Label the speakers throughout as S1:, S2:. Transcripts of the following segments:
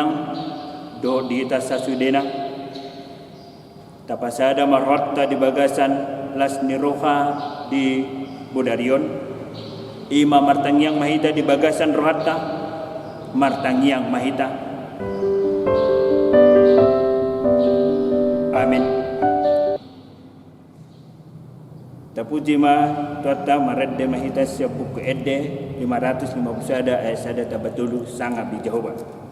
S1: menang do di tas sasudena tapasada marwatta di bagasan las niroha di Budarion ima martangiang mahita di bagasan rohatta martangiang mahita. Amin. Tapuji ma tuata maredde mahita sia buku edde 550 sada ayat sada tabatulu sangat di Jehovah.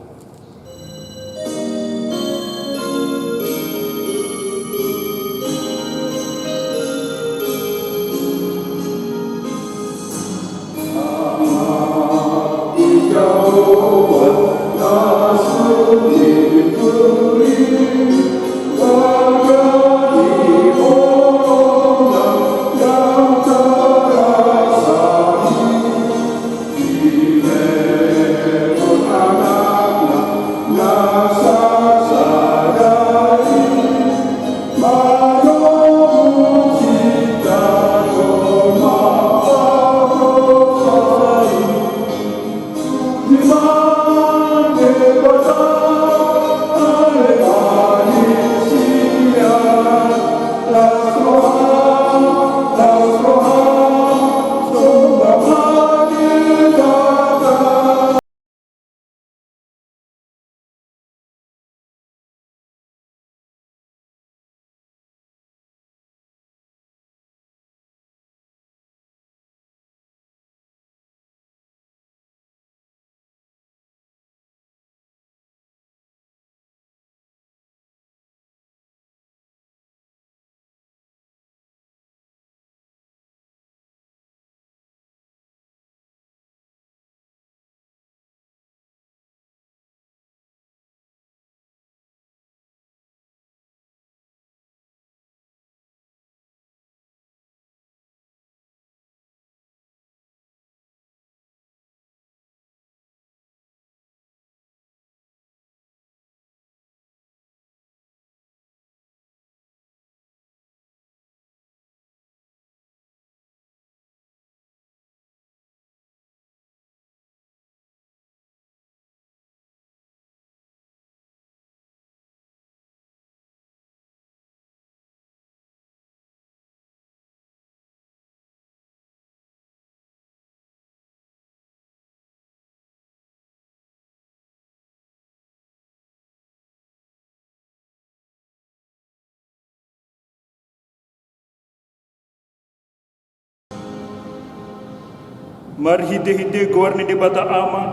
S1: Marhide-hide guarni di bata ama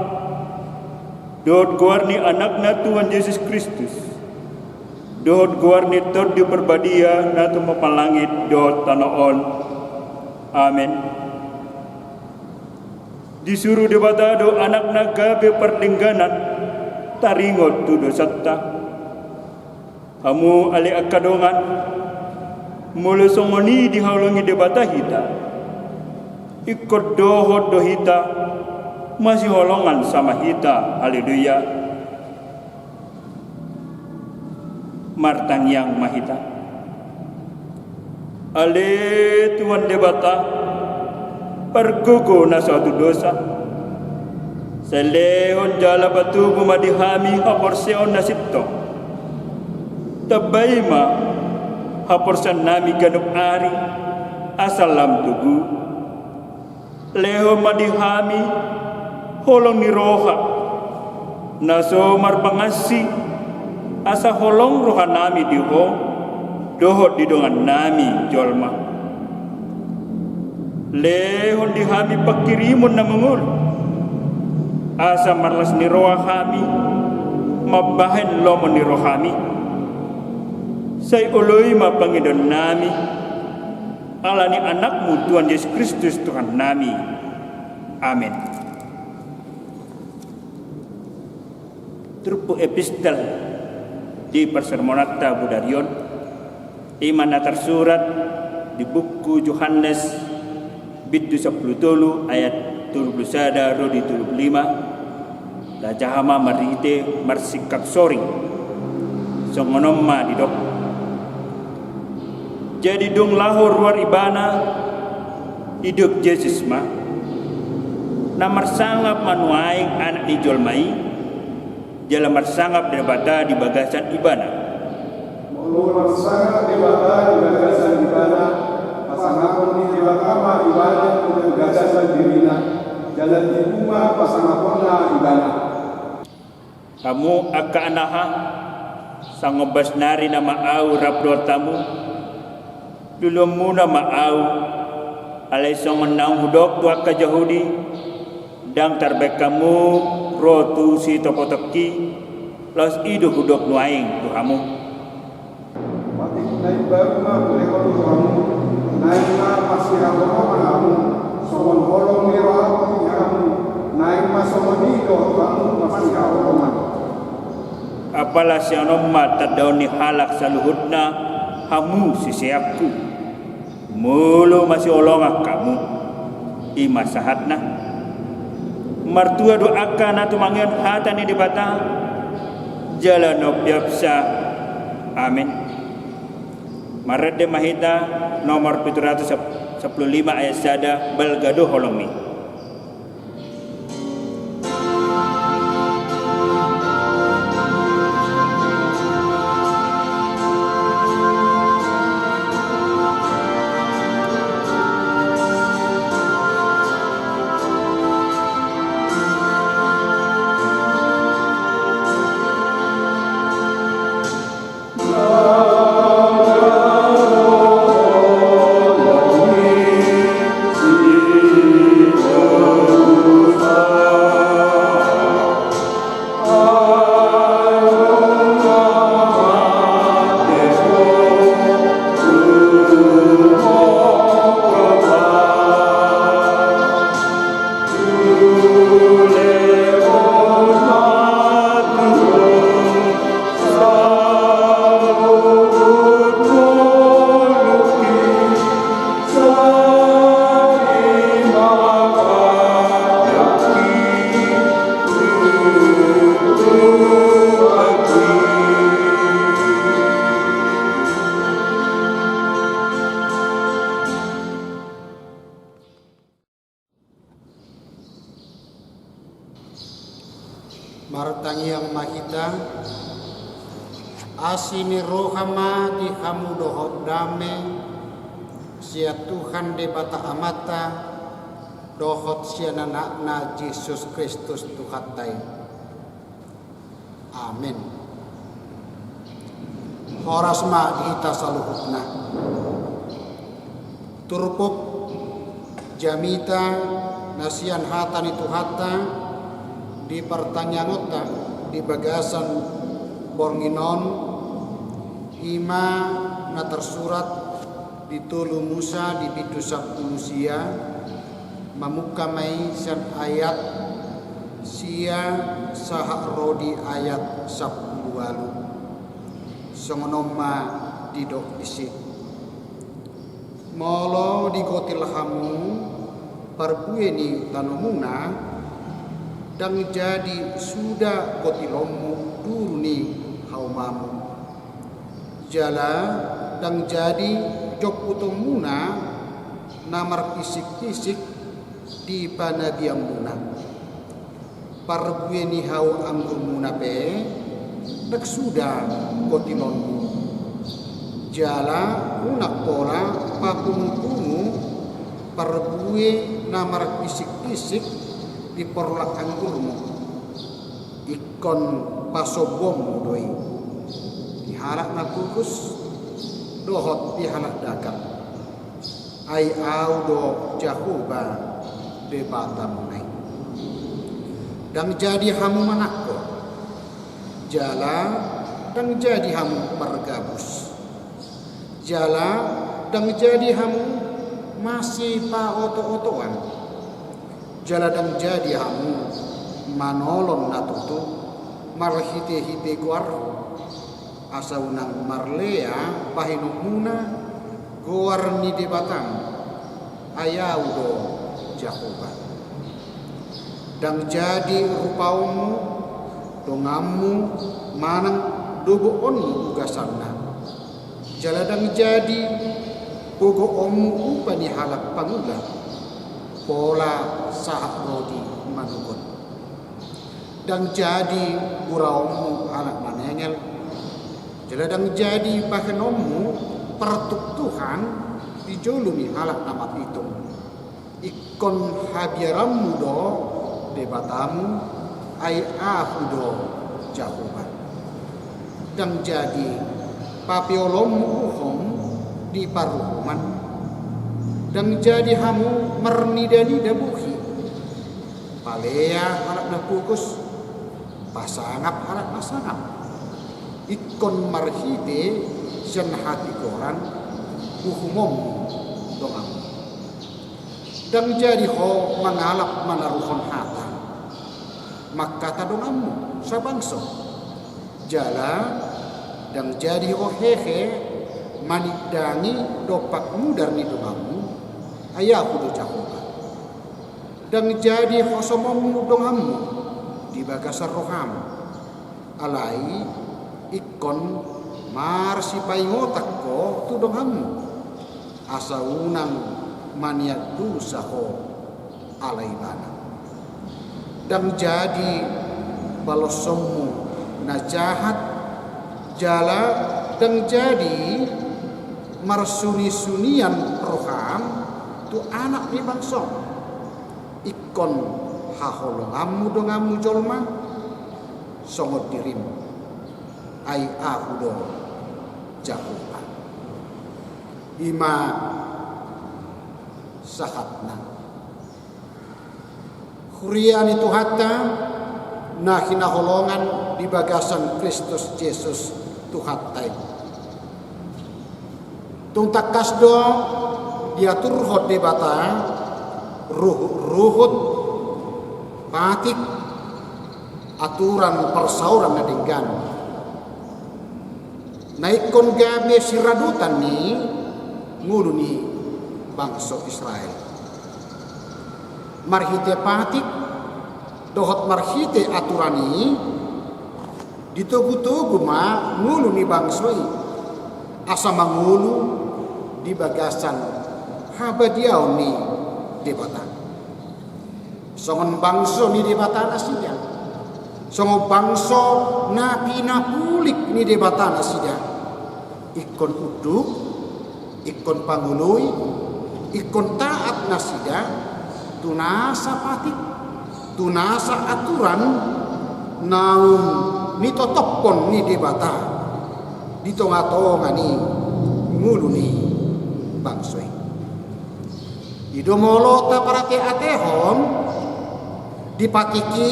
S1: dot guarni anakna Tuhan Yesus Kristus dot guarni tot di perbadia natu mapalangit dot tanaon. Amin. Disuruh di bata do anakna gabe perlingganan taringot tu dosatta hamu ali akadongan mulu songoni dihalangi di bata hita ikut dohot dohita masih holongan sama hita. Haleluya. Martang yang mahita ale Tuhan debata pergugo na suatu dosa selehon jala batu bumadihami haporseon na sito tabayma haporsan nami ganup ari asalam tugu leho madihami holong ni roha naso marpangasi asa holong roha nami diho dohot didongan nami jolma lehon dihami pakirimun na mengul asa marlas ni roha kami mabahen lomo ni rohami say uloy mapangidon nami alani anakmu Tuhan Yesus Kristus Tuhan nami. Amin. Trupo epistel di Persermonata Budarion iman na tersurat di buku Yohanes biddu 10 ayat 31 rodi 35 dajahama marite marsikap soring songonomma didok. Jadi dong lahor luar ibana hidup Yesus mah namar sangap manuaing anak di jolmai jalan marsangap debata di bagasan ibana.
S2: Mulu marsangap debata di bagasan ibana, pasangapun di debata ibana di bagasan dirina, jalan di rumah pasangapuna ibana.
S1: Kamu aka anaha sangobas nari nama au rapro tamu dulu muna ma au alai songonang hudok tu aka jahudi dang tarbek kamu rotu si topotoki los idu hudok nuaing tu kamu
S2: mati naik baru mah boleh kalau kamu naik mah masih kamu soal holong lewat kamu naik mah soal itu kamu masih holongan.
S1: Apalah siang mat tadauni halak saluhutna hamu sisiapku mulu masih olongak kamu ima sahatna martua doakan atu mangian hatani di batang jalan biapsa amin. Marade Mahita nomor 715 ayat sada belgado holomi.
S3: Martangi yang mahita asini rohama di hamu dohot dame sia Tuhan de bata amata dohot sia nanakna Yesus Kristus Tuhatai. Amin. Horas ma dihita saluhutna turpuk jamita nasian hatani Tuhata di pertanyangota di bagasan bornginon ima na tersurat di tulu Musa di pitu Sabtulusia mamukamai san ayat sia sahak rodi ayat 10 songonoma didok isi molo digotil hamu perbueni tanomuna dan jadi sudah kotilomu duruni haumamu jala dan jadi jok utumuna namar kisik-kisik di panadiamuna parbueni hau anggurmuna pe dak sudah kotilonmu jala unak pola papungumu parbue namar kisik-kisik di porlak anggurmu ikon pasobom doi dihalak na kukus dohot dihalak dagang ai audo jahuba debata munai dan jadi hamu manakko jala dan jadi hamu pergabus jala dan jadi hamu masih pa oto-otoan jala dan jadi hamu manolon natutu marhite-hite guar asaunang marlea pahinumuna guar ni debatang ayaudo jakoba dan jadi rupaumu dongamu manang dogoonmu ugasanna jala dan jadi bogoonmu upani halak pangula pola sahak rodi manugon dan jadi buraumu anak manengel jela dan jadi bahenomu pertuk Tuhan dijolumi halak nama pitung ikon habiaramu do debatamu ai aku do jahuban dan jadi papiolomu uhom di paruhuman dan jadi hamu mernidani dabuhi palea anak napukus pasangap anak pasangap ikon marhide jan hati koran uhumom doang dan jadi ho mengalap menaruhon hata maka tadongamu sabangso jala dan jadi ho hehe manidangi dopak mudar ni dongamu ayahu do jahoba dan jadi ho somomu dongamu di bagasar roham alai ikon marsi paingotak ko tu dongamu asa unang maniak dosa ho alai bana dan jadi balosommu najahat jala dan jadi marsuni-sunian roham tu anak di bangsa ikon haholongamu dongamu jolma songot dirimu ai ahudo jahuba ima sahatna hurian itu hatta nah hinaholongan di bagasan Kristus Yesus Tuhatai tuntak kasdo diatur hot debata ruhut patik aturan persauran nadinggan naikon gabe siradutan ni ngulu ni bangsa Israel marhite patik dohot marhite aturani ditugu-tugu ma ngulu ni bangsoi asa mangulu di bagasan habadiau ni debatan songon bangso ni debatan asida songon bangso napi napulik ni debatan asida ikon uduk ikon pangului ikon taat nasida tunasa patik tunasa aturan naung ni totopon ni debata di tonga-tonga ni ngulu ni bangsoi idomolo ta parate atehon dipatiki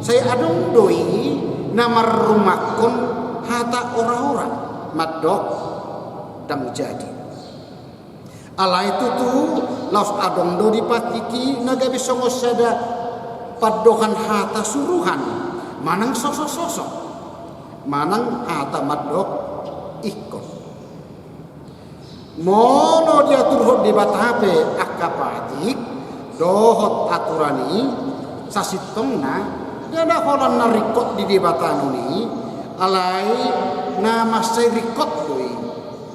S3: saya adong doi namar rumakon hata ora-ora madok dan jadi ala itu tu laos adong do dipatiki nagabi songo sada padokan hata suruhan manang sosok-sosok manang hata madok ikon mono diatur hot di batape akapatik dohot aturani sasitongna dada holan narikot di debatanuni alai nama saya rikot doi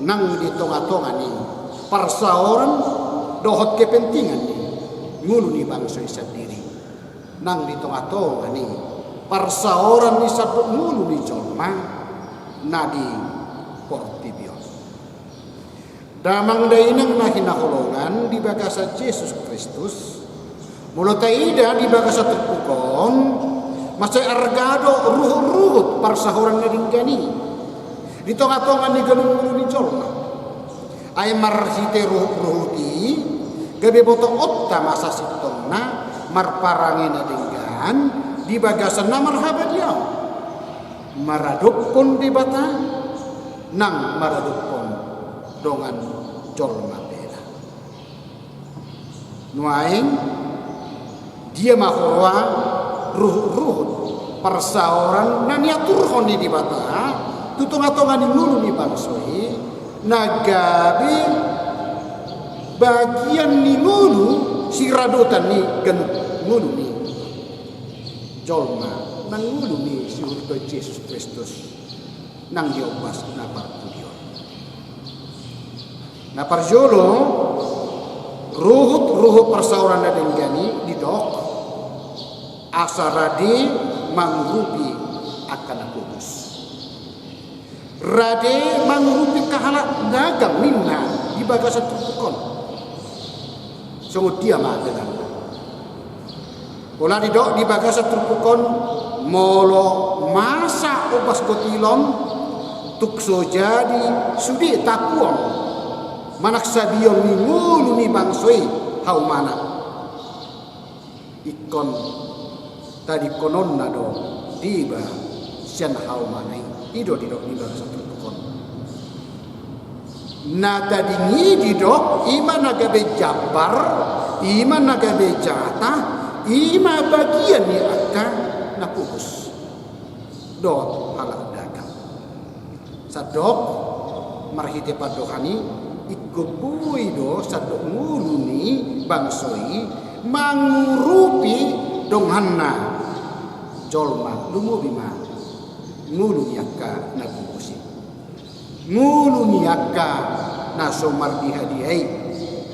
S3: nang di tonga-tonga ni persauran dohot kepentingan ni ngulu ni bangsa sendiri nang di tonga-tonga ni persauran ni satu ngulu ni jolma nadi portibio damang dainang nahinaholongan di bagasa Yesus Kristus mulut taida di bagasa terpukon masai argado ruhut parsahoran nadinggani di tonga-tonga ni galung ni jolma ay marhite ruhuti gabe botong otta masa sitonna marparangi nadinggan di bagasan namar habadiau maradukon di bata nang maradukon dongan jolma bela nuaing dia mahorwa ruhut persauran na niaturhon di bata tutunga-tunga ni ngulu ni bangsoi nagabi bagian ni ngulu siradutan ni gen ngulu ni jolma nang ngulu ni si urto Yesus Kristus nang diobas na partudio na parjolo ruhut persauran na denggani didok asaradi mangrupi akan kudus. Rade mangrupi kahalak dagang minna di bagasan tukon. Sungguh dia mah dengan. Pola didok di bagasan tukon molo masa obas gotilom tukso jadi sudi takuang manak sabiong ni ngulu ni bangsoi hau mana ikon tadi konon nado diba sian hau mana ido didok di bagasan tukon na tadi ni didok ima nagabe jabar ima nagabe jatah ima bagian ni akan nakubus dot halak dagang sadok marhite padohani ikubui do sadok nguluni bangsoi mangurupi donghanna jolma lumu bima ngulu yakka nakubusi ngulu yakka nasomar dihadiai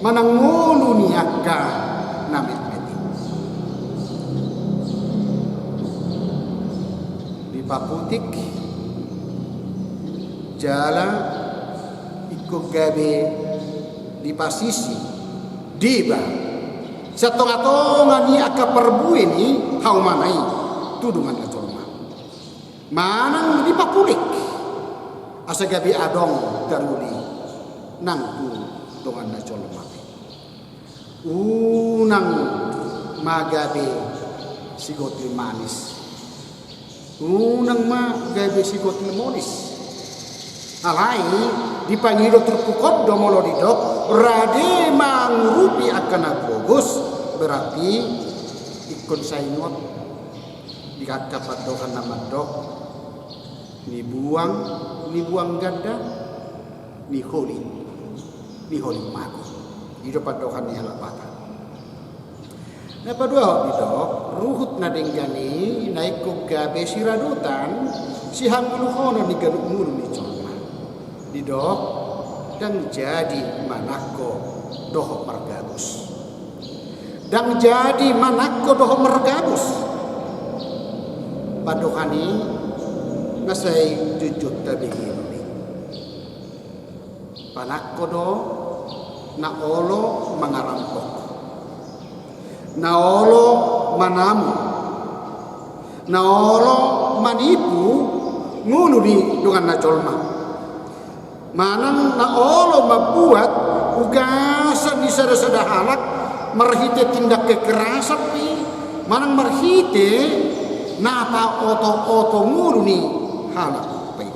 S3: manang ngulu yakka namit paputik jala ikut gabe di pasisi diba setong-tongan ni aka perbu ini hau manai tudungan acolma manang di papulik asa gabe adong daruli nang tudungan acolma unang magabe sigotri manis unang ma gabe sigot lemonis alai dipanggil terpukot domolo didok rade mangurupi akan agogus berarti ikon saingot dikata padokan nama dok ni buang ganda ni holi mago hidup padokan ni halak patah. Nah padua didok ruhut nadenggani naik ku gabe siradutan si hanguluhono ni ganuk mulu ni colma didok dan jadi manako doho margabus dan jadi manako doho margabus padohani nasai jujut tabigini panako do na olo mangarampok naolo manamu naolo manipu ngulu di dengan nacolma manang naolo mabuat ugasan di sada-sada halak marhite tindak kekerasan pi manang marhite napa oto-oto ngulu ni halak pi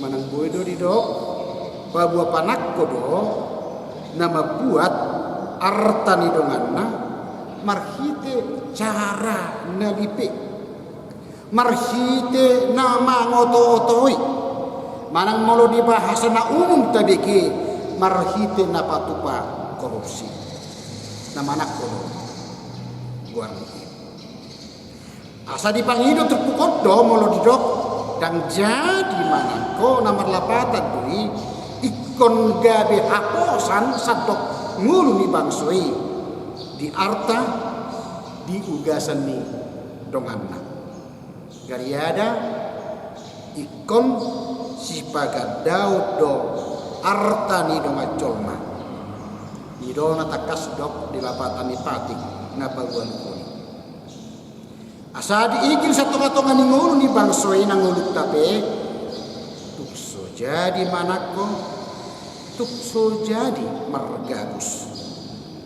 S3: manang boedo di dok babua panak kodo nama buat artani donganna marhite cara nalipe marhite nama ngoto-otoi manang molo di bahasa na umum tabiki marhite na patupa korupsi nama anak kono guarni asa dipangido terpukot do molo didok dan jadi manako nomor lapatan dui ikon gabe haposan sadok ngulu ni bangsoi di arta di ugasan ni donganna gariada ikon sipaga daud do arta ni donga colma di dona takas dok di lapatan ni patik ngabaguan kuni asa diigil sa tonga-tonga ni ngulu ni bangsoi nang nguluk tape tukso jadi manako tukso jadi margabus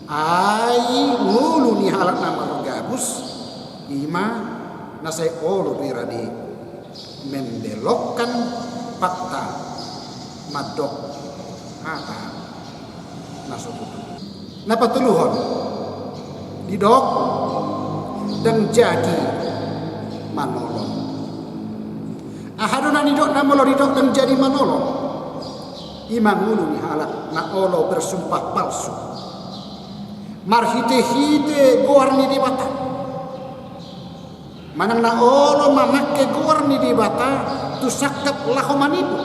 S3: ai ngulu ni halak na margabus ima nasai olo biradi membelokkan fakta madok apa nasututu napa tuluhon didok dan jadi manolong ahaduna didok namolo didok dan jadi manolong imam ngulu ni halak na olo bersumpah palsu marhite-hite gorni di bata manang na olo mamakke gorni di bata tu sakap laho manipu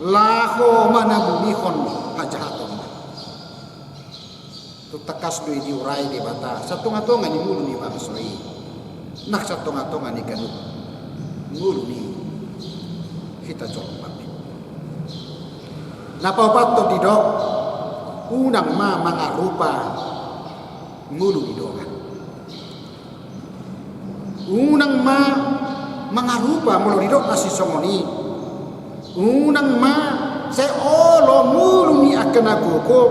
S3: laho manabumihon hajahaton tu takas dui diurai di bata satunga-tunga ni mulu ni bangsoi nak sa tonga-tonga ni ganun ngulu ni kita coba napapato di dok unang mga rupa ngulu di doa unang mga rupa mulu di dok nasi songoni unang saya olo ngulu ni akan agoko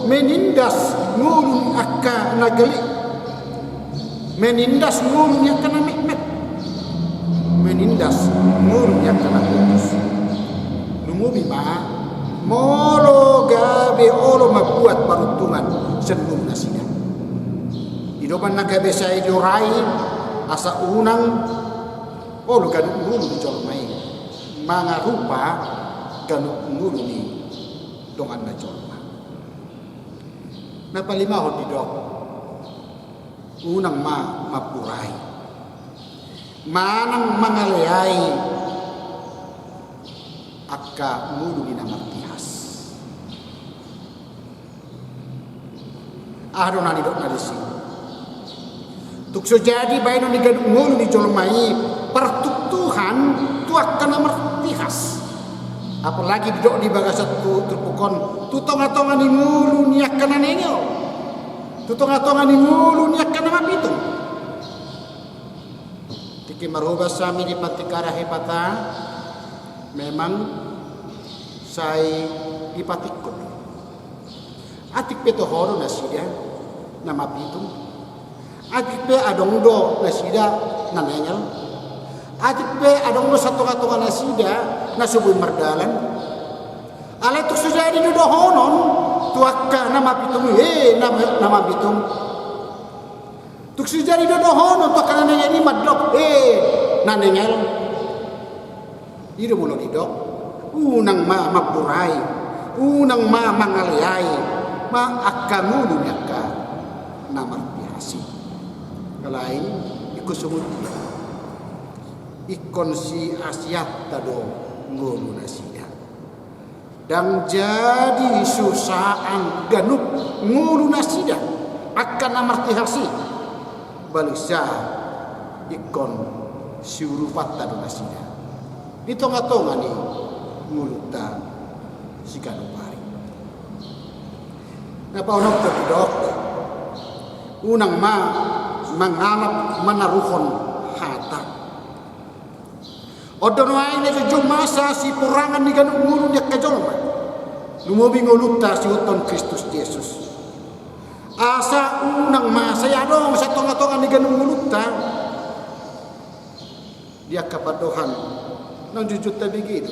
S3: menindas ngulu ni akan nagali menindas ngulu ni akan namikmet menindas ngulu ni akan nagutus lumubi molo gabe olo mabuat parutungan senum nasida idoban na gabe sa idorai asa unang olo ganun ngulu di jolmai mga rupa ganun ngulu ni dongan na jolma napalimahon di dok unang mapurai manang mangalayay akka ngulu ni namartihas ahdo na ni dok na disi tukso jadi bayi ni ganun ngulu ni jolmai pertutuhan tu akan namartihas apalagi duduk di bagasat tu terpukon tu tonga-tonga ni ngulu ni akan nanenyo tu tonga-tonga ni ngulu ni akan namapitung tiki marubah sami di patikara hepata memang saya ipatikon atik peto horo na sida namapitung atik pe adong do na sida nanenyo atik pe adong do sa tonga-tonga na sida na subuh merdalan ala tu sujadi do honon tuakka nama pitung nama pitung tuk sujadi do honon tuakka na ni madlok nanengel ido mulo didok unang mapurai unang mangalayay akkamulu nyaka namartihasi kalain ikusumut ikon si asyat tado ngulu nasida dan jadi susaan ganuk ngulu nasida akan namartihasi balik sah ikon siurupat tado nasida di tonga-tonga ni ngulu ta si ganupari napaunok terdok unang manganap manaruhon hata Odon wae na jumasa si purangan ni ganung ngulu niya kajolma. Lumubing ulutta si uton Kristus Yesus. Asa unang masaya dong sa tonga-tonga ni ganung ulutta. Dia kapadohan nang jujut tabigid.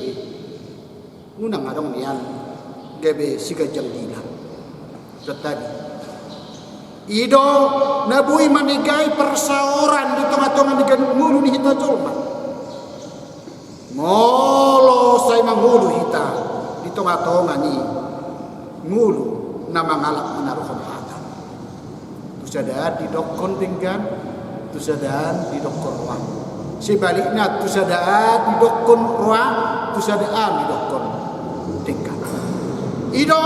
S3: Unang adong niyan gabe siga jangdila. Tetapi ido nabuhi manigay persaoran di tonga-tonga ni ganung ngulu ni hita jolma. Molo say mangulu hita di tonga-tonga ni ngulu na mangalak manaruhon hata. Tusadaan di dokon tinggan, tusadaan di dokon ruang. Sebaliknya tusadaan di dokon ruang, tusadaan di dokon tinggan. Ido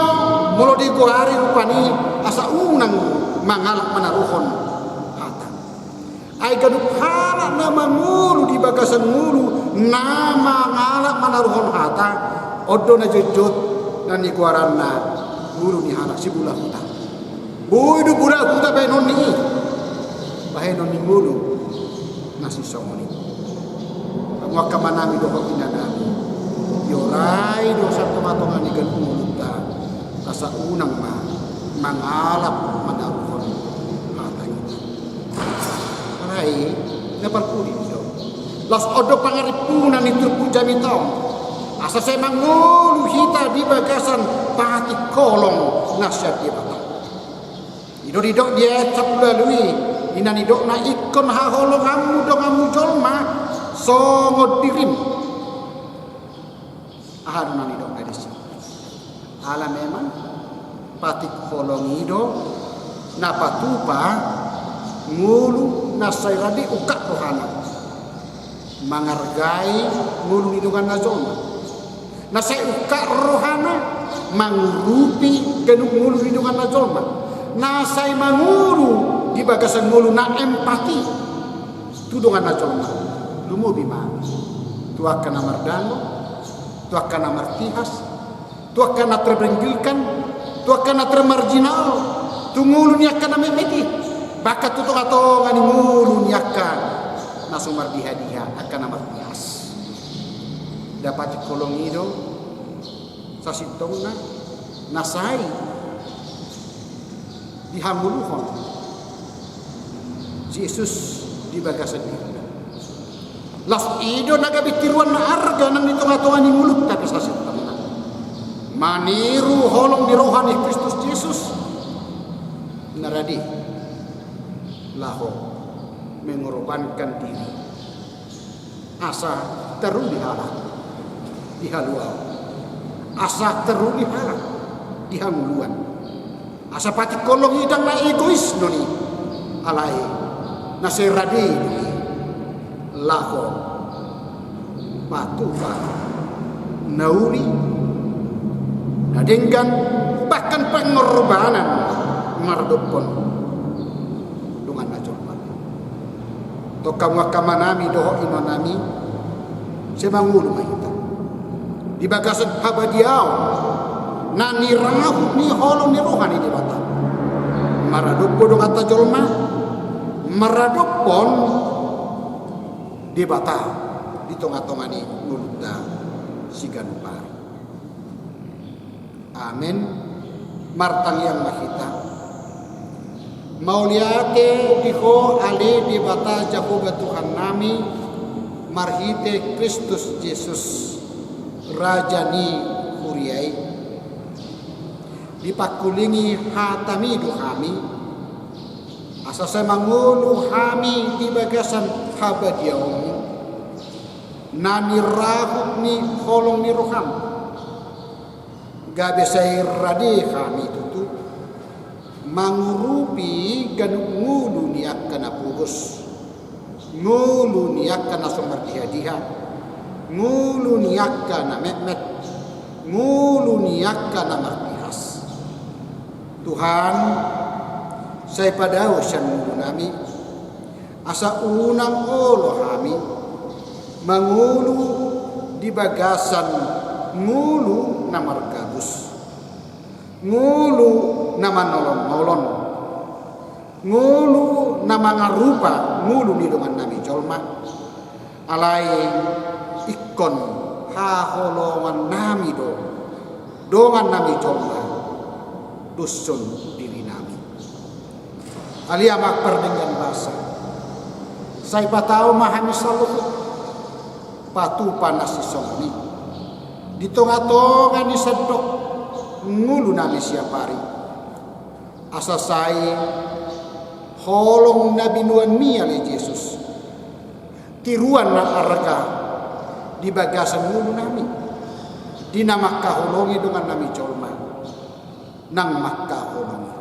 S3: molo di kuari rupani asa unang mangalak manaruhon hata. Ay gadup halak na mangulu di bagasan ngulu nama ngalak manaruhon hata odo na jujut na ni kuaran na ngulu ni halak si bulah huta buidu bulah huta bahay non ni bahay non ni ngulu nasi somoni ngwaka manami do kapinanami yoray do sa tumatongan ni gan ngulu ta asa unang mangalap manaruhon hata ito ay napalpuli niyo las odo pangaripunan itu puja mitong asa saya mangulu hita di bagasan pati kolong nasyat di bata idok dia cap lalui inan idok na ikon haholo ngamu do ngamu jolma songod dirim ahadunan idok na disi ala memang pati kolong ido napatupa ngulu nasay radi ukak rohana mangargai ngulu hidungan nazona nasay ukak rohana mangurupi ganung ngulu hidungan nazona nasay mangulu di bagasan ngulu na empati tudungan na jolma lumobi mami tua kana mardano tua kana martihas tua kana terbenggilkan tua kana termarginal tungulun yakana memeti bakat tutong ato ngani ngulun yakkan na sumar diha akan martihas dapat kolong ido sa sitong na nasai dihanguluhon Yesus di bagasan diri. Las ido nagabitiruan na arga nang nitung-atungan ni mulut tapi sa sitong na. Maniru holong di rohani Kristus Yesus. Naradi laho mengorbankan diri. Asa teru dihalak dihaluan. Asa teru dihalak dihanguluan. Asa pati kolong idang na egois noni alai naseradi laho patupa nauri nadenggan bahkan pengorbanan mardopon dengan najorman to kamanami doho inonami semangulu mahita di bagasan habadiao nani rangahu ni holong ni rohani di bata maradopo do kata jolma maradopon di bata di tonga-tongani nulda siganupar amin martang yang mahita mauliate diho ale di bata Jehovah Tuhan nami marhite Kristus Yesus rajani huriai dipakulingi hatami duhami asa saya mangulu hami di bagasan habadiaomi nani rahuk ni holong ni roham gabe saya radi kami tutu mangurupi ganuk ngulu ni akan apugos ngulu ni akan asumar diha ngulu ni akan mehmet ngulu ni akan martihas Tuhan saya pada usian ngulu nami asa unang olo kami mangulu di bagasan ngulu na margabus ngulu na manolon-nolon ngulu na mangarupa ngulu ni dengan nami jolma alai ikon haholongan nami dongan nami jolma dusun diri nami alia makper dengan bahasa saya patau mahami saluh patu panas isongni di tonga-tonga ni sedok ngulu nami siapari asa saya holong nabi nuan mi ale Yesus tiruan na arga di bagasan ngulu nami di nama kaholongi dengan nami jolma nang makka holongi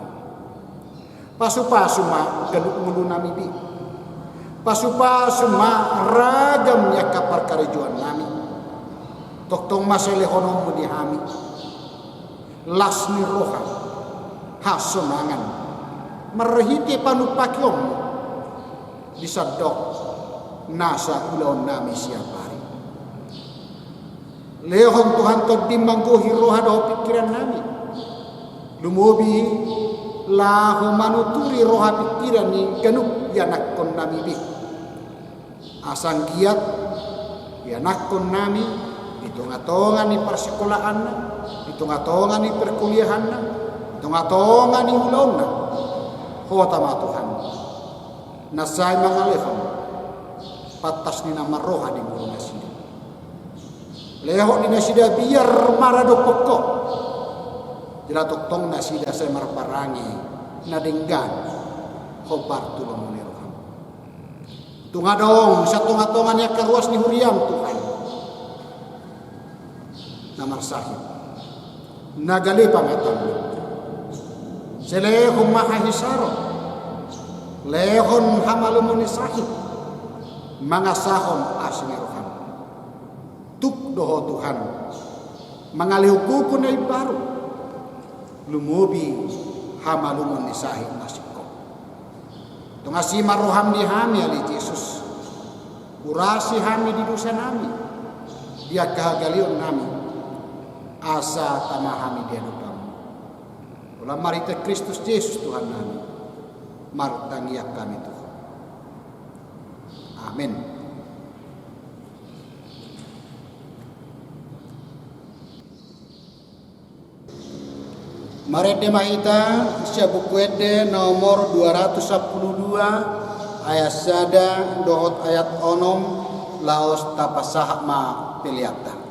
S3: pasu-pasu ma ganuk ngulu nami bi pasu-pasu ma ragam ya kapar karijuan nami toktong masele honomu di hami lasni roha hasomangan merhiti panupakyom disadok nasa ulaw nami siapari lehon Tuhan todimbangguhi roha daw pikiran nami lumubi lahu manuturi roha pikiran ni ganuk yanakon nami bi asang giat yanakon nami hitung-hitungan ni persekolahan na hitung-hitungan ni perkuliahan na hitung-hitungan ni ulaw na hotama Tuhan nasay mga lehon patas ni nama roha di mulu nasida lehon ni nasida biar marado pokok jila toktong nasida saya marparangi nadenggan hobar tulong ni roha tungadong sa tunga-tungan ya karuas ni huriam Tuhan namar sahib nagali pangatang selehon mahahisaro lehon hamalumuni sahib mangasahon asmi roham tuk doho Tuhan mangalihukuku na baru lumubi hamalumuni sahib nasiko tungasima roham di hami ali Yesus urasi kami di dosa nami, dia kehagalion nami, asa tamahami dia dokamu. Ulah marita Kristus Yesus Tuhan nami, martangiak kami Tuhan. Amin. Marede mahita sia buku ede nomor 212 ayat sada dohot ayat onom laos tapasah ma piliata.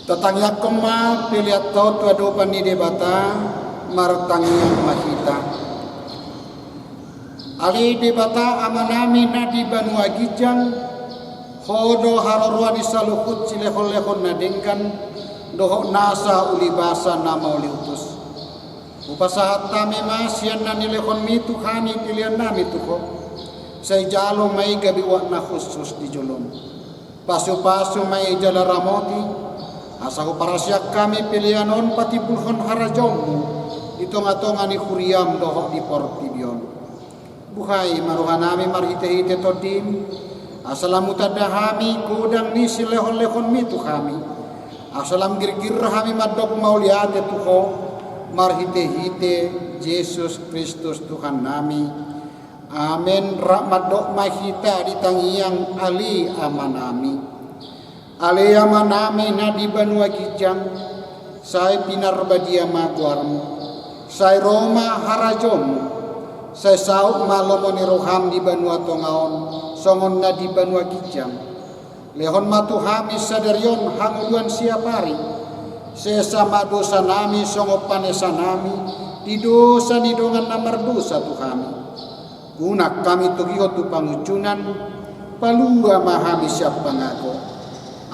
S3: Tatangya kema pilihat tau tua dopan ni debata martangya mahita. Ali debata amanami na di Banua Gijang hodo harorwani saluhut silehon-lehon nadengkan dohok nasa uli basa nama uli utus. Upasahat tami masian na nilehon mitu hani pilihan nami tuko. Say jalo may gabi na khusus di jolom. Pasu-pasu may jala ramoti. Asaku parasyak kami pilihanon pati bulhon harajomu itonga-tonga ni huriam dohok di portibion. Buhay maruhan nami marhite-hite todim asalam utadahami kudang ni silehon-lehon mitu kami asalam gir-gir kami madok mauliate tuho marhite-hite Yesus Kristus Tuhan nami. Amin. Rahmat mahita di tangiang ali amanami. Aleyama nami na di Banua Gijang say pinarbadia magwarmu say Roma harajomu say sauk malomoni roham di Banua Tongaon songon na di Banua Gijang lehon matuhami sadarion hanguluan siapari sesama dosa nami songo panesa nami di dosa di dongan namar dosa tu kami guna kami tugiho tu pangucunan palua mahami siap pangako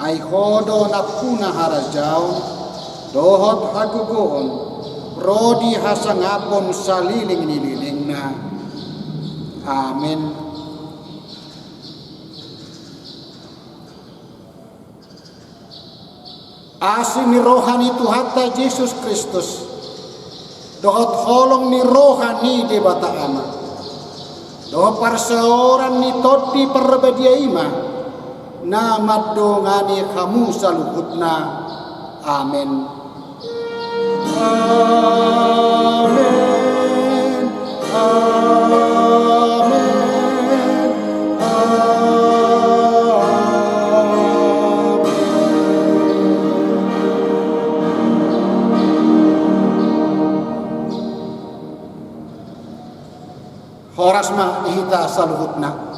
S3: ai hodo nakuna harajau dohot hagugoon rodi hasangapon saliling nililingna. Amin. Asin ni rohani Tuhan Yesus Kristus dohot holong ni rohani di bata ama dohot perseoran ni toti perbadia ima na madongani kamu saluhutna. Amin. Amin. Amin. Horas ma ihita saluhutna.